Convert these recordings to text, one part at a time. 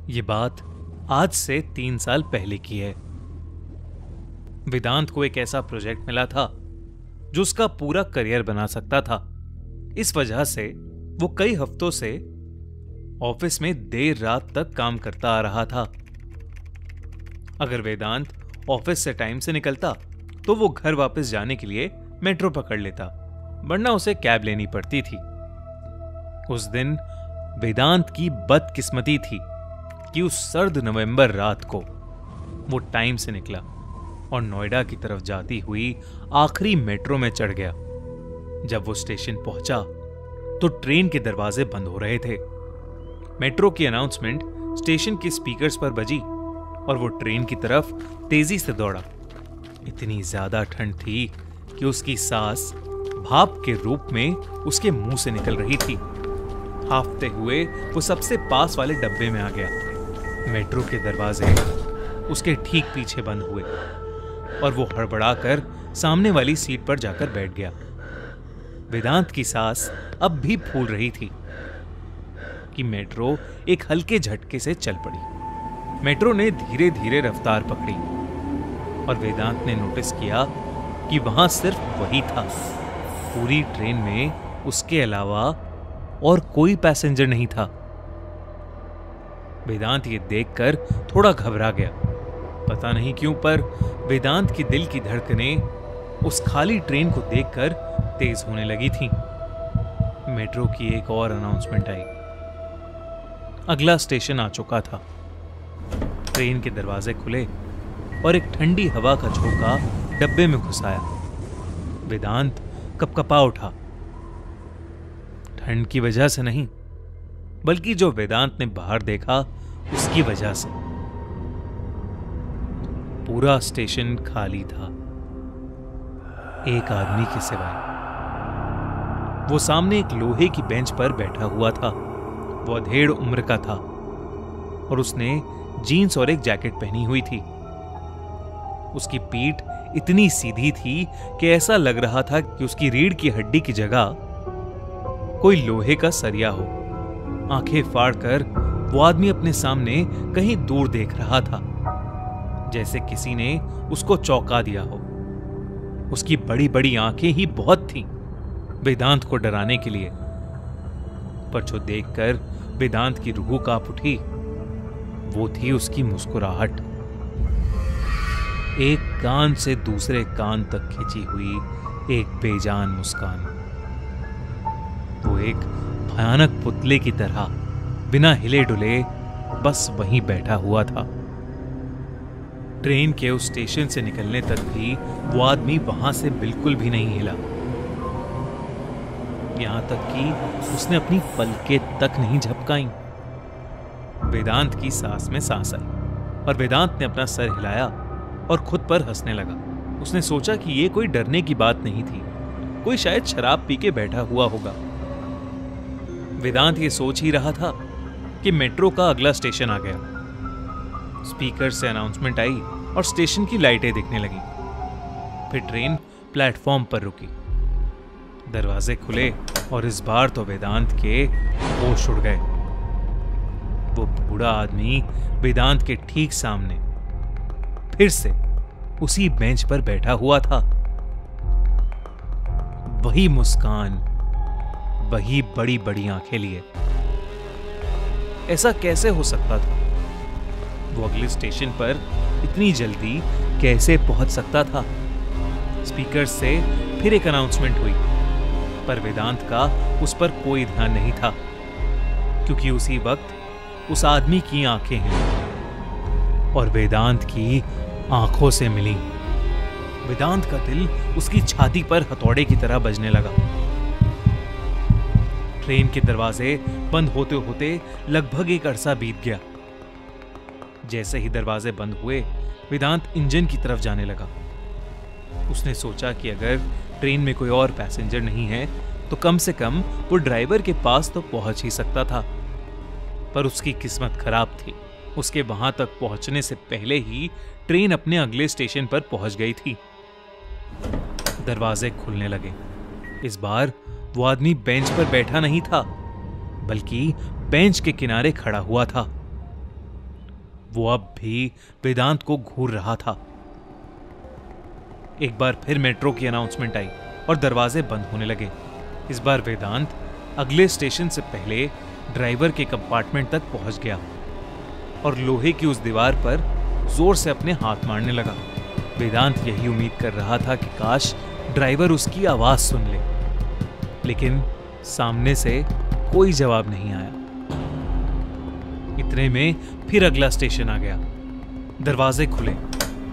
ये बात आज से 3 साल पहले की है। वेदांत को एक ऐसा प्रोजेक्ट मिला था जो उसका पूरा करियर बना सकता था। इस वजह से वो कई हफ्तों से ऑफिस में देर रात तक काम करता आ रहा था। अगर वेदांत ऑफिस से टाइम से निकलता तो वो घर वापस जाने के लिए मेट्रो पकड़ लेता, वरना उसे कैब लेनी पड़ती थी। उस दिन वेदांत की बदकिस्मती थी कि उस सर्द नवंबर रात को वो टाइम से निकला और नोएडा की तरफ जाती हुई आखिरी मेट्रो में चढ़ गया। जब वो स्टेशन पहुंचा तो ट्रेन के दरवाजे बंद हो रहे थे। मेट्रो की अनाउंसमेंट स्टेशन के स्पीकर्स पर बजी और वो ट्रेन की तरफ तेजी से दौड़ा। इतनी ज्यादा ठंड थी कि उसकी सांस भाप के रूप में उसके मुंह से निकल रही थी। हांफते हुए वो सबसे पास वाले डब्बे में आ गया। मेट्रो के दरवाजे उसके ठीक पीछे बंद हुए और वो हड़बड़ाकर सामने वाली सीट पर जाकर बैठ गया। वेदांत की सांस अब भी फूल रही थी कि मेट्रो एक हल्के झटके से चल पड़ी। मेट्रो ने धीरे धीरे रफ्तार पकड़ी और वेदांत ने नोटिस किया कि वहां सिर्फ वही था। पूरी ट्रेन में उसके अलावा और कोई पैसेंजर नहीं था। वेदांत ये देखकर थोड़ा घबरा गया। पता नहीं क्यों, पर वेदांत की दिल की धड़कनें उस खाली ट्रेन को देखकर तेज होने लगी थीं। मेट्रो की एक और अनाउंसमेंट आई। अगला स्टेशन आ चुका था। ट्रेन के दरवाजे खुले और एक ठंडी हवा का झोंका डब्बे में घुस आया। वेदांत कपकपा उठा। ठंड की वजह से नहीं, बल्कि जो वेदांत ने बाहर देखा उसकी वजह से। पूरा स्टेशन खाली था, एक आदमी के सिवाय। वो सामने एक लोहे की बेंच पर बैठा हुआ था। वो अधेड़ उम्र का था और उसने जीन्स और एक जैकेट पहनी हुई थी। उसकी पीठ इतनी सीधी थी कि ऐसा लग रहा था कि उसकी रीढ़ की हड्डी की जगह कोई लोहे का सरिया हो। आंखें फाड़कर वो आदमी अपने सामने कहीं दूर देख रहा था, जैसे किसी ने उसको चौंका दिया हो। उसकी बड़ी बड़ी आंखें ही बहुत थीं वेदांत को डराने के लिए, पर जो देखकर वेदांत की रूह कांप उठी वो थी उसकी मुस्कुराहट। एक कान से दूसरे कान तक खिंची हुई एक बेजान मुस्कान। वो एक भयानक पुतले की तरह बिना हिले डुले बस वहीं बैठा हुआ था। ट्रेन के उस स्टेशन से निकलने तक भी वो आदमी वहां से बिल्कुल भी नहीं हिला। यहां तक कि उसने अपनी पलकें तक नहीं झपकाई। वेदांत की सांस में सांस आई और वेदांत ने अपना सर हिलाया और खुद पर हंसने लगा। उसने सोचा कि यह कोई डरने की बात नहीं थी, कोई शायद शराब पी के बैठा हुआ होगा। वेदांत ये सोच ही रहा था कि मेट्रो का अगला स्टेशन आ गया। स्पीकर से अनाउंसमेंट आई और स्टेशन की लाइटें दिखने लगी। फिर ट्रेन प्लेटफॉर्म पर रुकी। दरवाजे खुले और इस बार तो वेदांत के होश उड़ गए। वो बूढ़ा आदमी वेदांत के ठीक सामने फिर से उसी बेंच पर बैठा हुआ था। वही मुस्कान, वही बड़ी बड़ी आंखें लिए। ऐसा कैसे हो सकता था? वो अगले स्टेशन पर इतनी जल्दी कैसे पहुंच सकता था? स्पीकर से फिर एक अनाउंसमेंट हुई, पर वेदांत का उस पर कोई ध्यान नहीं था, क्योंकि उसी वक्त उस आदमी की आंखें हिली और वेदांत की आंखों से मिली। वेदांत का दिल उसकी छाती पर हथौड़े की तरह बजने लगा। ट्रेन के दरवाजे बंद होते होते लगभग एक अरसा बीत गया। जैसे ही दरवाजे बंद हुए, वेदांत इंजन की तरफ जाने लगा। उसने सोचा कि अगर ट्रेन में कोई और पैसेंजर नहीं है तो कम से कम वो ड्राइवर के पास तो पहुंच ही सकता था। पर उसकी किस्मत खराब थी। उसके वहां तक पहुंचने से पहले ही ट्रेन अपने अगले स्टेशन पर पहुंच गई थी। दरवाजे खुलने लगे। इस बार वो आदमी बेंच पर बैठा नहीं था, बल्कि बेंच के किनारे खड़ा हुआ था। वो अब भी वेदांत को घूर रहा था। एक बार फिर मेट्रो की अनाउंसमेंट आई और दरवाजे बंद होने लगे। इस बार वेदांत अगले स्टेशन से पहले ड्राइवर के कंपार्टमेंट तक पहुंच गया और लोहे की उस दीवार पर जोर से अपने हाथ मारने लगा। वेदांत यही उम्मीद कर रहा था कि काश ड्राइवर उसकी आवाज सुन ले, लेकिन सामने से कोई जवाब नहीं आया। इतने में फिर अगला स्टेशन आ गया। दरवाजे खुले।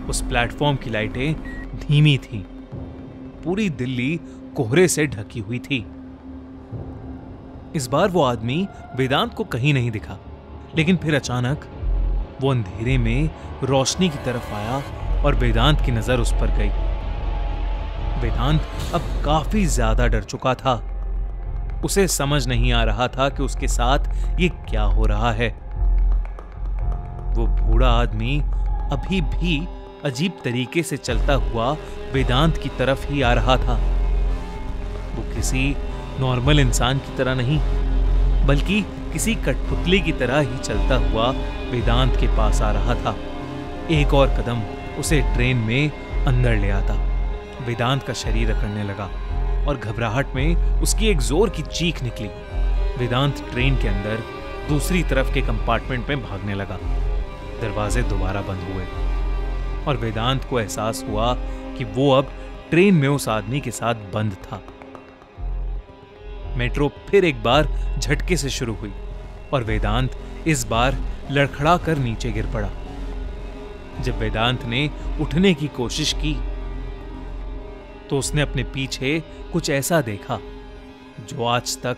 उस प्लेटफॉर्म की लाइटें धीमी थीं। पूरी दिल्ली कोहरे से ढकी हुई थी। इस बार वो आदमी वेदांत को कहीं नहीं दिखा, लेकिन फिर अचानक वो अंधेरे में रोशनी की तरफ आया और वेदांत की नजर उस पर गई। वेदांत अब काफी ज्यादा डर चुका था। उसे समझ नहीं आ रहा था कि उसके साथ ये क्या हो रहा है। वो बूढ़ा आदमी अभी भी अजीब तरीके से चलता हुआ वेदांत की तरफ ही आ रहा था। वो किसी नॉर्मल इंसान की तरह नहीं, बल्कि किसी कठपुतली की तरह ही चलता हुआ वेदांत के पास आ रहा था। एक और कदम उसे ट्रेन में अंदर ले आता। वेदांत का शरीर अकड़ने लगा और घबराहट में उसकी एक जोर की चीख निकली। वेदांत ट्रेन के अंदर दूसरी तरफ के कंपार्टमेंट में भागने लगा। दरवाजे दोबारा बंद हुए और वेदांत को एहसास हुआ कि वो अब ट्रेन में उस आदमी के साथ बंद था। मेट्रो फिर एक बार झटके से शुरू हुई और वेदांत इस बार लड़खड़ा कर नीचे गिर पड़ा। जब वेदांत ने उठने की कोशिश की तो उसने अपने पीछे कुछ ऐसा देखा जो आज तक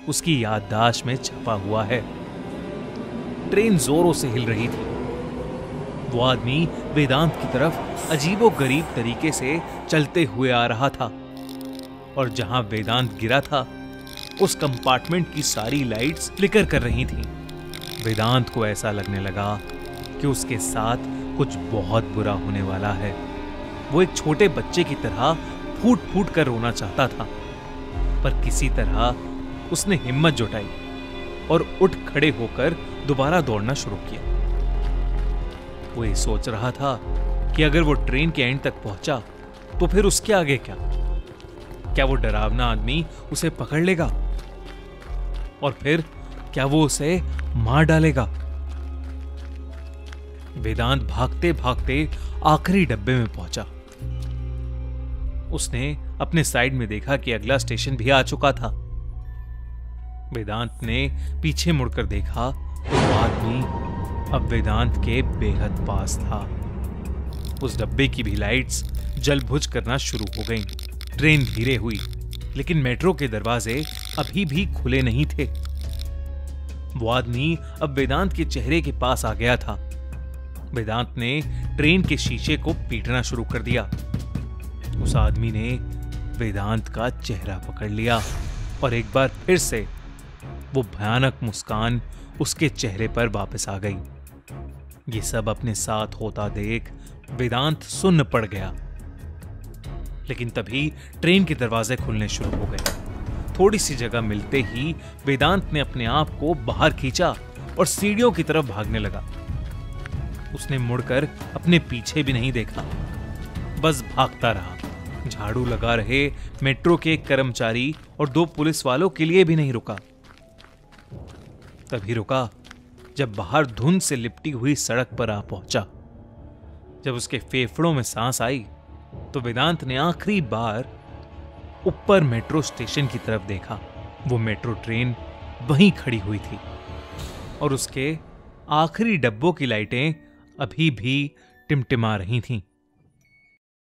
उसकी याददाश्त में छपा हुआ है। ट्रेन जोरों से हिल रही थी। वो आदमी वेदांत की तरफ अजीबोगरीब तरीके से चलते हुए आ रहा था और जहां वेदांत गिरा था उस कंपार्टमेंट की सारी लाइट्स फ्लिकर कर रही थीं। वेदांत को ऐसा लगने लगा कि उसके साथ कुछ बहुत बुरा होने वाला है। वो एक छोटे बच्चे की तरह फूट फूट कर रोना चाहता था, पर किसी तरह उसने हिम्मत जुटाई और उठ खड़े होकर दोबारा दौड़ना शुरू किया। वो ये सोच रहा था कि अगर वो ट्रेन के एंड तक पहुंचा तो फिर उसके आगे क्या? क्या वो डरावना आदमी उसे पकड़ लेगा और फिर क्या वो उसे मार डालेगा? वेदांत भागते भागते आखिरी डब्बे में पहुंचा। उसने अपने साइड में देखा कि अगला स्टेशन भी आ चुका था। वेदांत ने पीछे मुड़कर देखा तो वो आदमी अब वेदांत के बेहद पास था। उस डब्बे की भी लाइट्स जल बुझ करना शुरू हो गईं। ट्रेन धीरे हुई, लेकिन मेट्रो के दरवाजे अभी भी खुले नहीं थे। वो आदमी अब वेदांत के चेहरे के पास आ गया था। वेदांत ने ट्रेन के शीशे को पीटना शुरू कर दिया। उस आदमी ने वेदांत का चेहरा पकड़ लिया और एक बार फिर से वो भयानक मुस्कान उसके चेहरे पर वापस आ गई। ये सब अपने साथ होता देख वेदांत सुन्न पड़ गया। लेकिन तभी ट्रेन के दरवाजे खुलने शुरू हो गए। थोड़ी सी जगह मिलते ही वेदांत ने अपने आप को बाहर खींचा और सीढ़ियों की तरफ भागने लगा। उसने मुड़कर अपने पीछे भी नहीं देखा, बस भागता रहा। झाड़ू लगा रहे मेट्रो के एक कर्मचारी और 2 पुलिस वालों के लिए भी नहीं रुका। तभी रुका जब बाहर धुंध से लिपटी हुई सड़क पर आ पहुंचा। जब उसके फेफड़ों में सांस आई तो वेदांत ने आखिरी बार ऊपर मेट्रो स्टेशन की तरफ देखा। वो मेट्रो ट्रेन वहीं खड़ी हुई थी और उसके आखिरी डब्बों की लाइटें अभी भी टिमटिमा रही थीं।